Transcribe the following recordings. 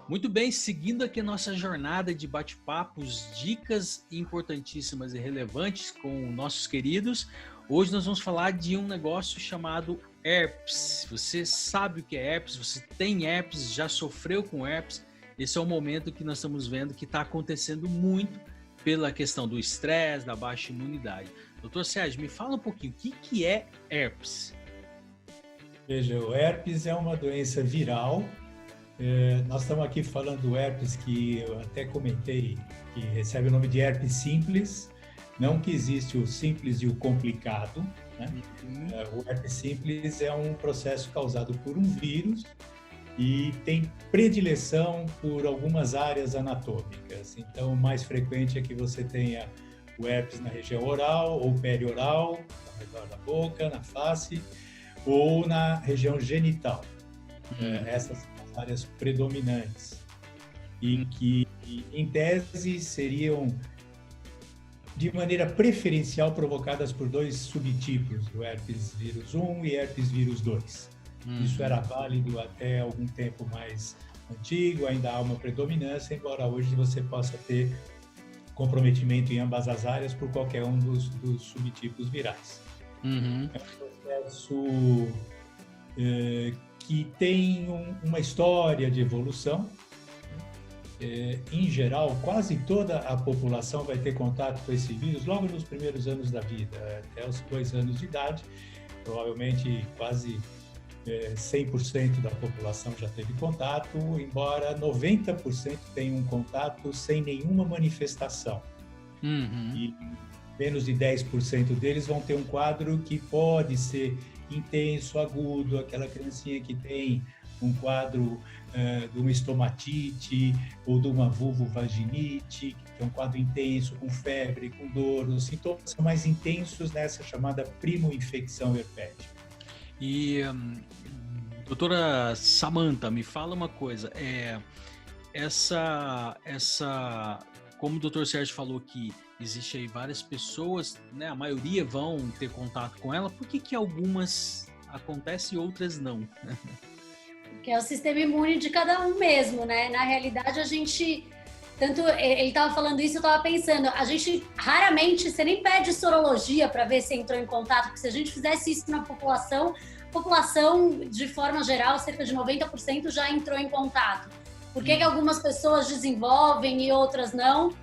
Muito bem, seguindo aqui a nossa jornada de bate-papos, dicas importantíssimas e relevantes com nossos queridos, hoje nós vamos falar de um negócio chamado herpes. Você sabe o que é herpes? Você tem herpes? Já sofreu com herpes? Esse é o momento que nós estamos vendo que está acontecendo muito pela questão do estresse, da baixa imunidade. Doutor Sérgio, me fala um pouquinho, o que é herpes? Veja, o herpes é uma doença viral. Nós estamos aqui falando do herpes que eu até comentei, que recebe o nome de herpes simples, não que existe o simples e o complicado, né? O herpes simples é um processo causado por um vírus e tem predileção por algumas áreas anatômicas. Então, o mais frequente é que você tenha o herpes na região oral ou perioral, ao redor da boca, na face, ou na região genital. Essas são as áreas predominantes e que, em tese, seriam de maneira preferencial provocadas por dois subtipos, o herpes vírus 1 e herpes vírus 2. Isso era válido até algum tempo mais antigo, ainda há uma predominância, embora hoje você possa ter comprometimento em ambas as áreas por qualquer um dos subtipos virais. É um processo que tem uma história de evolução. Em geral, quase toda a população vai ter contato com esse vírus logo nos primeiros anos da vida, até os 2 anos de idade. Provavelmente quase 100% da população já teve contato, embora 90% tenham um contato sem nenhuma manifestação. E menos de 10% deles vão ter um quadro que pode ser intenso, agudo, aquela criancinha que tem um quadro de uma estomatite ou de uma vulvovaginite, que é um quadro intenso, com febre, com dor. Os sintomas são mais intensos nessa chamada primo-infecção herpética. E, doutora Samantha, me fala uma coisa, como o doutor Sérgio falou que existe aí várias pessoas, né, a maioria vão ter contato com ela, por que algumas acontecem e outras não? Porque é o sistema imune de cada um mesmo, né? Na realidade, a gente... ele estava falando isso, eu estava pensando, a gente raramente, você nem pede sorologia para ver se entrou em contato, porque se a gente fizesse isso na população, de forma geral, cerca de 90% já entrou em contato. Por que algumas pessoas desenvolvem e outras não?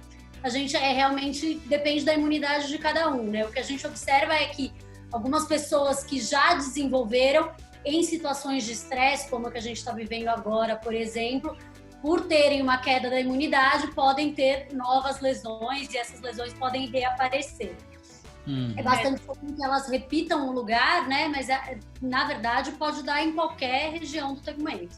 A gente realmente depende da imunidade de cada um, né? O que a gente observa é que algumas pessoas que já desenvolveram em situações de estresse, como a que a gente está vivendo agora, por exemplo, por terem uma queda da imunidade, podem ter novas lesões e essas lesões podem reaparecer. É bastante comum que elas repitam um lugar, né? Mas, na verdade, pode dar em qualquer região do tegumento.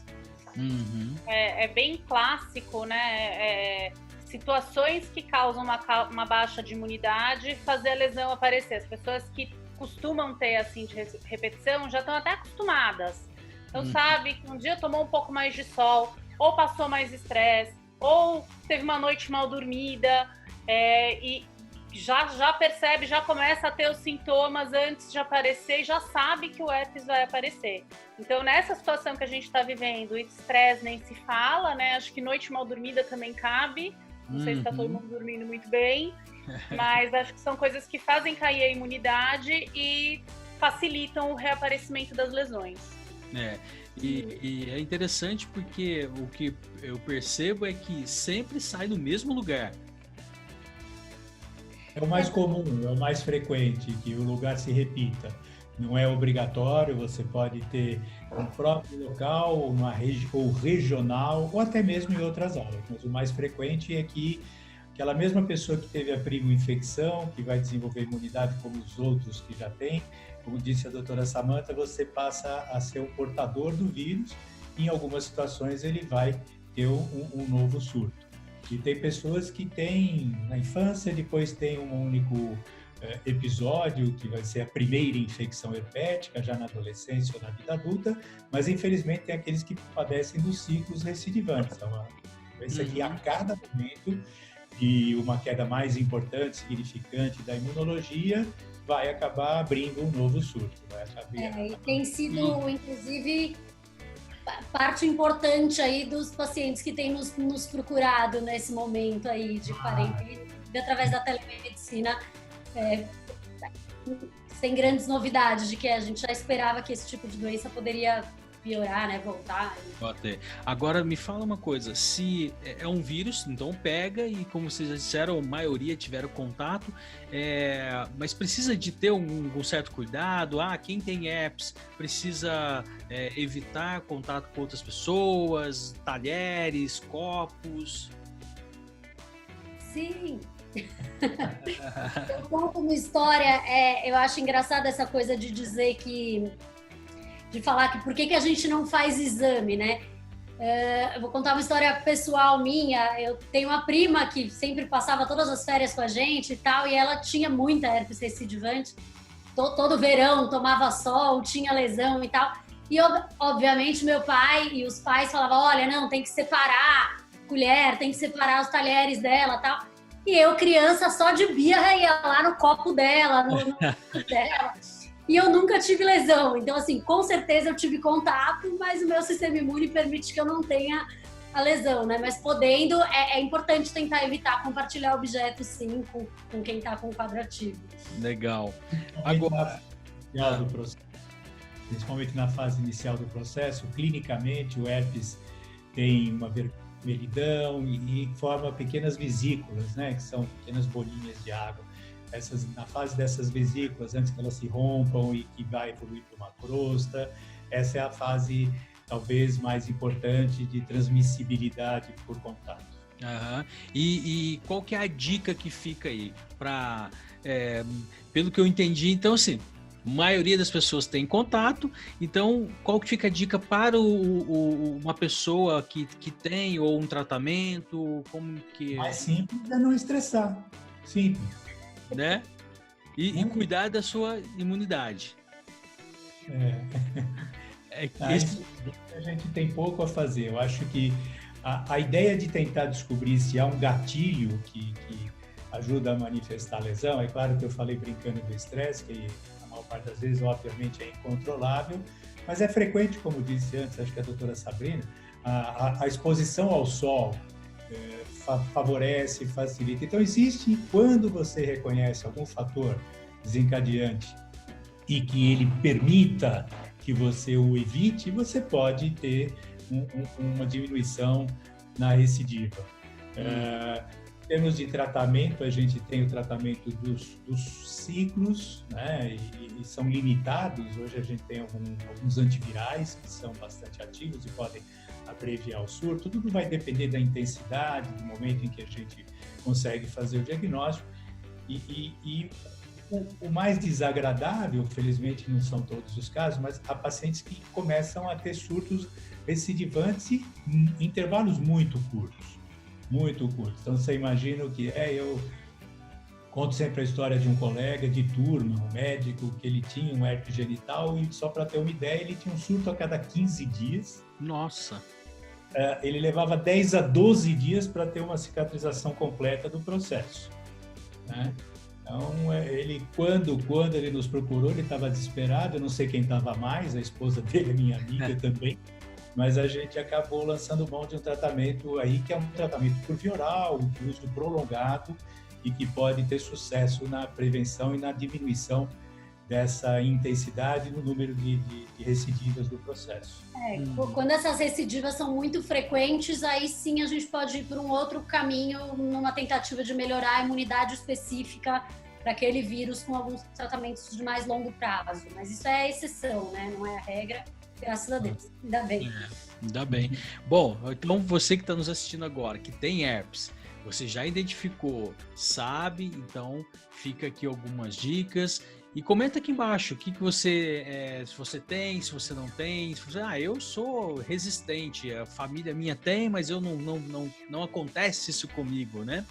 É bem clássico, né? Situações que causam uma baixa de imunidade fazer a lesão aparecer. As pessoas que costumam ter assim de repetição já estão até acostumadas. Então sabe que um dia tomou um pouco mais de sol, ou passou mais estresse, ou teve uma noite mal dormida, e já percebe, já começa a ter os sintomas antes de aparecer e já sabe que o herpes vai aparecer. Então, nessa situação que a gente está vivendo, o estresse nem se fala, né? Acho que noite mal dormida também cabe. Não sei se está todo mundo dormindo muito bem, mas acho que são coisas que fazem cair a imunidade e facilitam o reaparecimento das lesões. E é interessante porque o que eu percebo é que sempre sai do mesmo lugar. É o mais comum, é o mais frequente, que o lugar se repita. Não é obrigatório, você pode ter um próprio local, ou regional, ou até mesmo em outras áreas. Mas o mais frequente é que aquela mesma pessoa que teve a primo-infecção, que vai desenvolver imunidade como os outros que já têm, como disse a doutora Samantha, você passa a ser o portador do vírus e em algumas situações ele vai ter um novo surto. E tem pessoas que têm na infância, depois tem um único episódio, que vai ser a primeira infecção herpética, já na adolescência ou na vida adulta, mas infelizmente tem aqueles que padecem dos ciclos recidivantes. É uma doença que a cada momento, e uma queda mais importante, significante da imunologia, vai acabar abrindo um novo surto. E tem sido, inclusive, parte importante aí dos pacientes que têm nos procurado nesse momento aí de quarentena, através da telemedicina, sem grandes novidades, de que a gente já esperava que esse tipo de doença poderia piorar, né, voltar. Agora me fala uma coisa, se é um vírus, então pega e, como vocês já disseram, a maioria tiveram contato, mas precisa de ter um certo cuidado. Quem tem herpes precisa evitar contato com outras pessoas, talheres, copos. Sim. Eu conto uma história, eu acho engraçada essa coisa de dizer de falar que por que a gente não faz exame, né? Eu vou contar uma história pessoal minha. Eu tenho uma prima que sempre passava todas as férias com a gente e tal, e ela tinha muita herpes recidivante. Todo verão tomava sol, tinha lesão e tal. E obviamente meu pai e os pais falavam, olha, não, tem que separar a colher, tem que separar os talheres dela e tal. E eu, criança, só de birra, ia lá no copo dela, no dela. E eu nunca tive lesão. Então, assim, com certeza eu tive contato, mas o meu sistema imune permite que eu não tenha a lesão, né? Mas podendo, é importante tentar evitar compartilhar objetos, sim, com quem está com quadro ativo. Legal. Agora, principalmente na fase inicial do processo, clinicamente o herpes tem uma vermelhidão e forma pequenas vesículas, né? Que são pequenas bolinhas de água. Na fase dessas vesículas, antes que elas se rompam e que vai evoluir para uma crosta, essa é a fase talvez mais importante de transmissibilidade por contato. E qual que é a dica que fica aí? Pelo que eu entendi, então assim, a maioria das pessoas tem contato, então qual que fica a dica para uma pessoa que tem ou um tratamento? Como que... Mais simples é não estressar, simples. Né? E cuidar da sua imunidade. A gente tem pouco a fazer. Eu acho que a ideia de tentar descobrir se há um gatilho que ajuda a manifestar a lesão, é claro que eu falei brincando do estresse, que a maior parte das vezes, obviamente, é incontrolável, mas é frequente, como disse antes, acho que a doutora Sabrina, a exposição ao sol favorece, facilita. Então, existe, quando você reconhece algum fator desencadeante e que ele permita que você o evite, você pode ter uma diminuição na recidiva. Em termos de tratamento, a gente tem o tratamento dos ciclos, né? E são limitados. Hoje a gente tem alguns antivirais que são bastante ativos e podem abreviar o surto. Tudo vai depender da intensidade, do momento em que a gente consegue fazer o diagnóstico. E o mais desagradável, felizmente não são todos os casos, mas há pacientes que começam a ter surtos recidivantes em intervalos muito curtos. Muito curtos. Então, você imagina o que eu conto sempre a história de um colega de turma, um médico, que ele tinha um herpes genital e, só para ter uma ideia, ele tinha um surto a cada 15 dias. Nossa! Ele levava 10 a 12 dias para ter uma cicatrização completa do processo, né? Então, ele, quando ele nos procurou, ele estava desesperado. Eu não sei quem estava mais, a esposa dele, minha amiga também, mas a gente acabou lançando mão de um tratamento aí, que é um tratamento por via oral, de uso prolongado, e que pode ter sucesso na prevenção e na diminuição dessa intensidade no número de recidivas do processo. Quando essas recidivas são muito frequentes, aí sim a gente pode ir por um outro caminho, numa tentativa de melhorar a imunidade específica para aquele vírus com alguns tratamentos de mais longo prazo. Mas isso é a exceção, né? Não é a regra, graças a Deus. Ainda bem. Ainda bem. Bom, então você que está nos assistindo agora, que tem herpes, você já identificou, sabe? Então fica aqui algumas dicas. E comenta aqui embaixo o que você, se você tem, se você não tem. Se você, eu sou resistente, a família minha tem, mas eu não acontece isso comigo, né?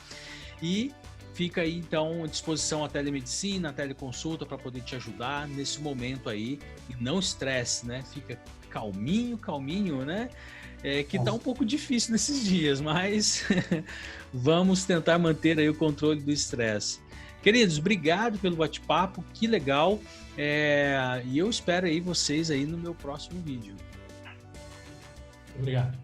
E fica aí, então, à disposição a telemedicina, a teleconsulta para poder te ajudar nesse momento aí. E não estresse, né? Fica calminho, né? Que tá um pouco difícil nesses dias, mas vamos tentar manter aí o controle do estresse. Queridos, obrigado pelo bate-papo, que legal, e eu espero aí vocês aí no meu próximo vídeo. Obrigado.